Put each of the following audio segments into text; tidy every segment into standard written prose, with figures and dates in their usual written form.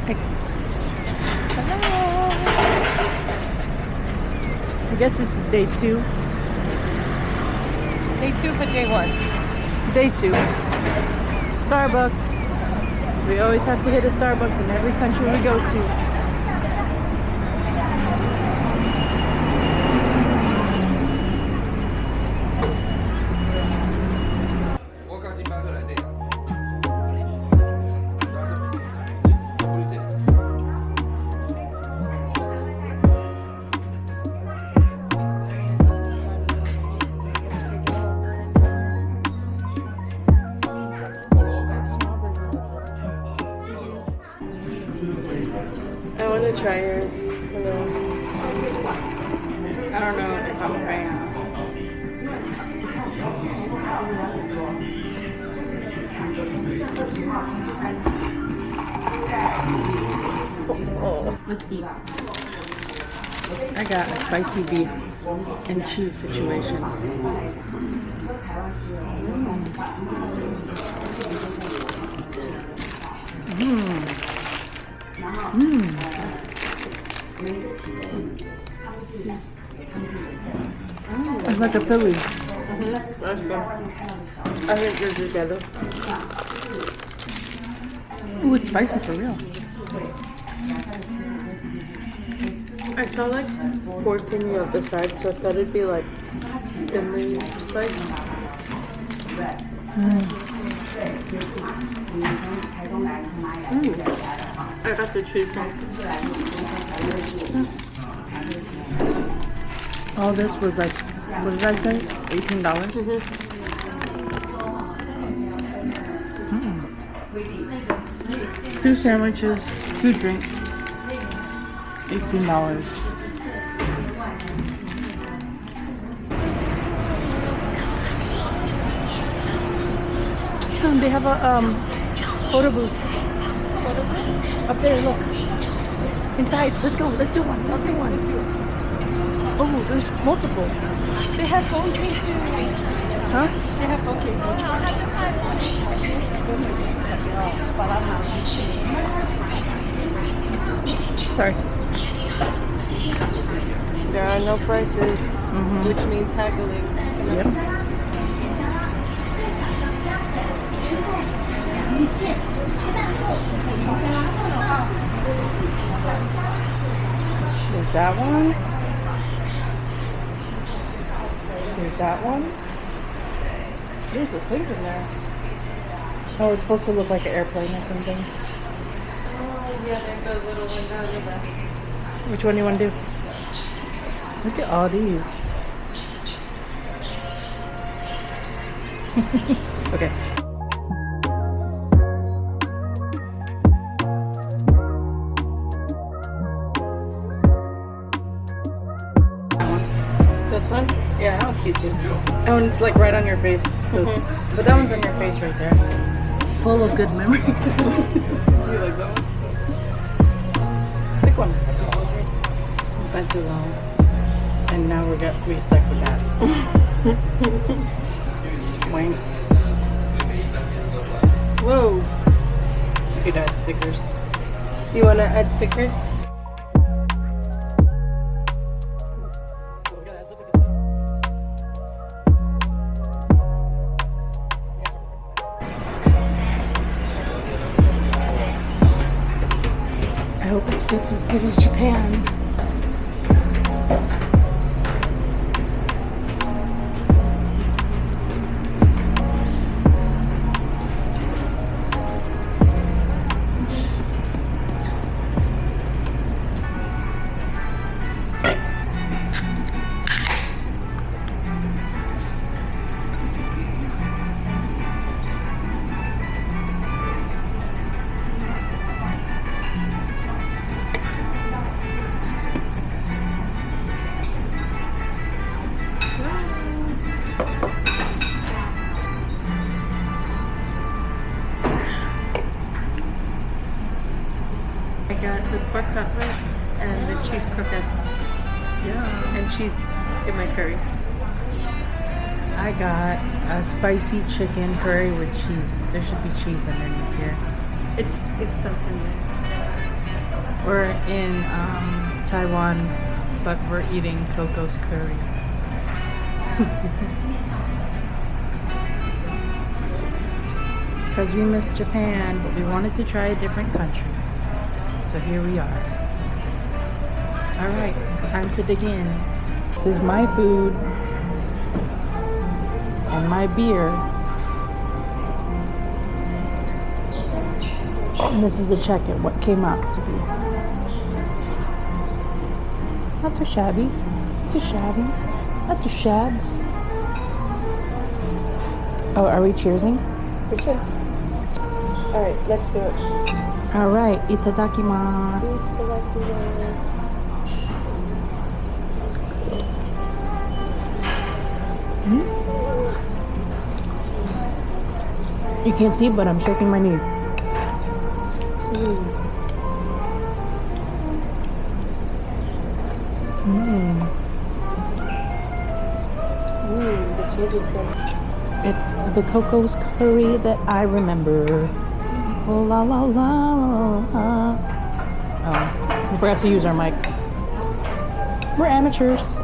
Hello. I guess this is day 2. Day 2, but day 1. Day 2. Starbucks. We always have to hit a Starbucks in every country we go to. I want to try yours. Hello. I don't know if I'm a fan. Oh. Let's eat. I got a spicy beef and cheese situation. It's like a Philly. That's good. I think they're together. Ooh, it's spicy for real. I saw like pork thingy on the side, so I thought it'd be like thinly sliced. I got the cheese one. All this was like, what did I say? $18? Two sandwiches, 2 drinks, $18. So they have a photo booth. Up there, look. Inside, let's go, let's do one, let's do one. Oh, there's multiple. They have phone cases. Huh? They have phone cases. Sorry. There are no prices, which means haggling. Yep. There's that one. There's that one. There's a thing in there. Oh, it's supposed to look like an airplane or something. Oh, yeah, there's a little window in the back. Which one do you want to do? Look at all these. Okay. This one? Yeah, that one's cute too. That one's like right on your face. So, but that one's on your face right there. Full of good memories. You like that one? Pick one. Went too long. And now we stuck with that. Wang. Whoa. You could add stickers. You want to add stickers? I hope it's just as good as Japan. I got the pork cutlet and the cheese croquettes. Yeah. And cheese in my curry. I got a spicy chicken curry with cheese. There should be cheese underneath here. It's something there. We're in Taiwan, but we're eating Coco's curry. Because we missed Japan, but we wanted to try a different country. So here we are. Alright, time to dig in. This is my food and my beer. And this is a check at what came out to be. Not too shabby. Not too shabby. Not too shabs. Oh, are we cheersing? We should. Alright, let's do it. Alright, itadakimasu. You can't see, but I'm shaking my knees. The cheese is good. It's the Coco's curry that I remember. Oh, la la la la. Oh, we forgot to use our mic. We're amateurs.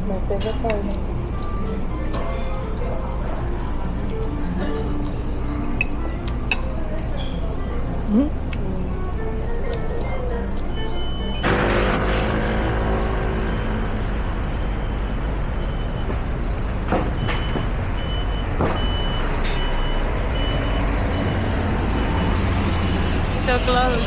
My favorite part. So close.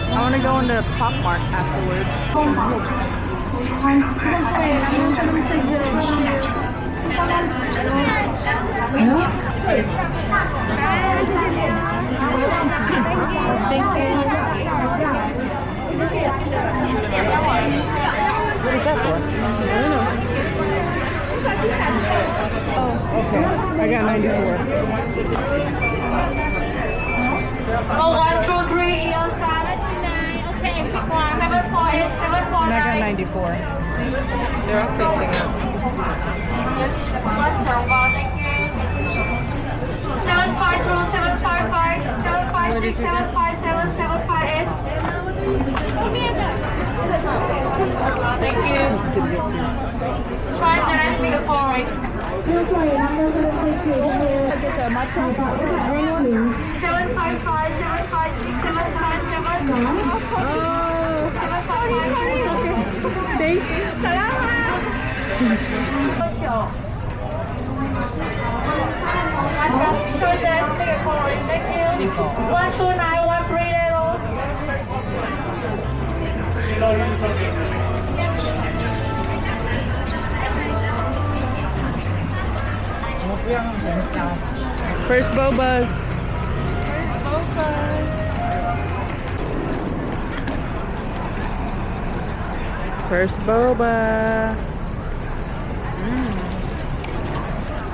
I want to go into Pop Mart afterwards. What is that for? I don't know. Oh, okay. I got 94. Oh, 1, 2, 3, EO 7, 9. Okay, pick one. 7, 4, 8, 7, 4, And I got 9. 94. They're all facing us. Yes, one circle, thank you. 752, 755, 756, 757, 758. Thank you. Try the rest of the forward. 755, 756, 757. Thank you. Try the rest of the forward. Thank you. 129, 130. First Bobas. First Boba.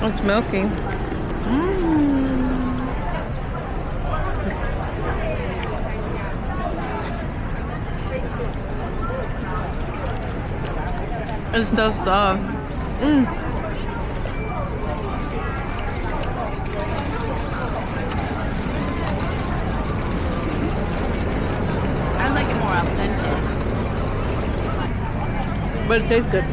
It's milky. It's so soft. I like it more authentic. But it tastes good.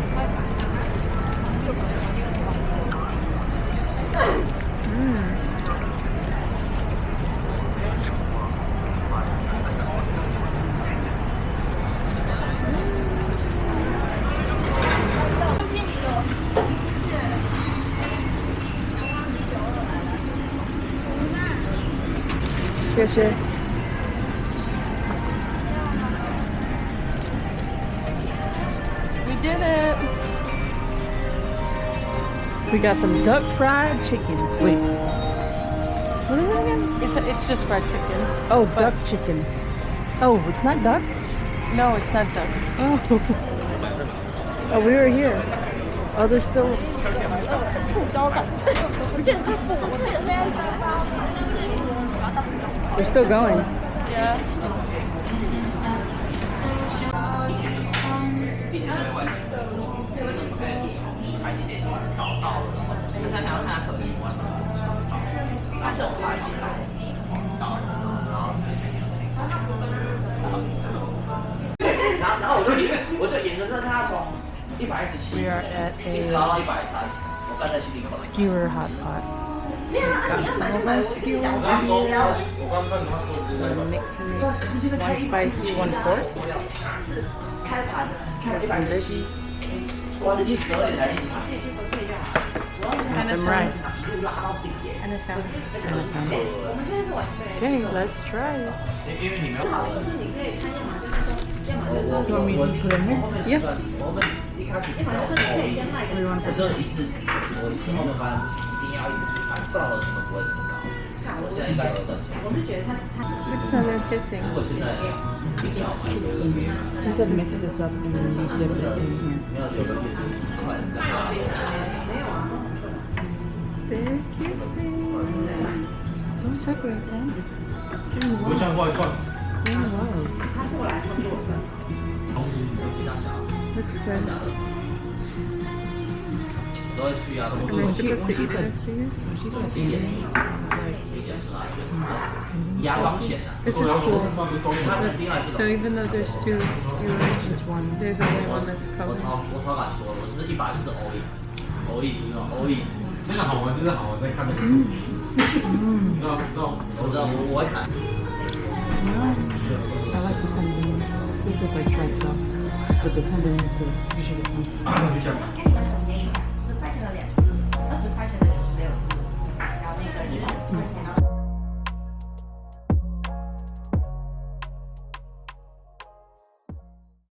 Yes, yeah. We did it. We got some duck fried chicken. Wait. What is it again? It's just fried chicken. Oh, duck chicken. Oh, it's not duck? No, it's not duck. Oh. Oh, we were here. Oh, they're still. They're still going. Yeah. We are at a skewer hot pot. Got some of our skewers here. Mix and mix. One spicy, one pork. Got some veggies. And some rice. And a salad. And a salad. Okay, let's try it. You want me to put it in here? Yeah. What do you want to put it in? Looks like they're kissing. She said mix this up and then you dip it in here. They're kissing. Don't separate them. Looks good. When she said Indian, I was like, This is cool. So even though there's two skewers, just one. there's only one that's colored. 那个好玩就是好玩在看那个，你知道，我会看。 I like the tendon. This is like trifle, but the tendon is good. You should get some.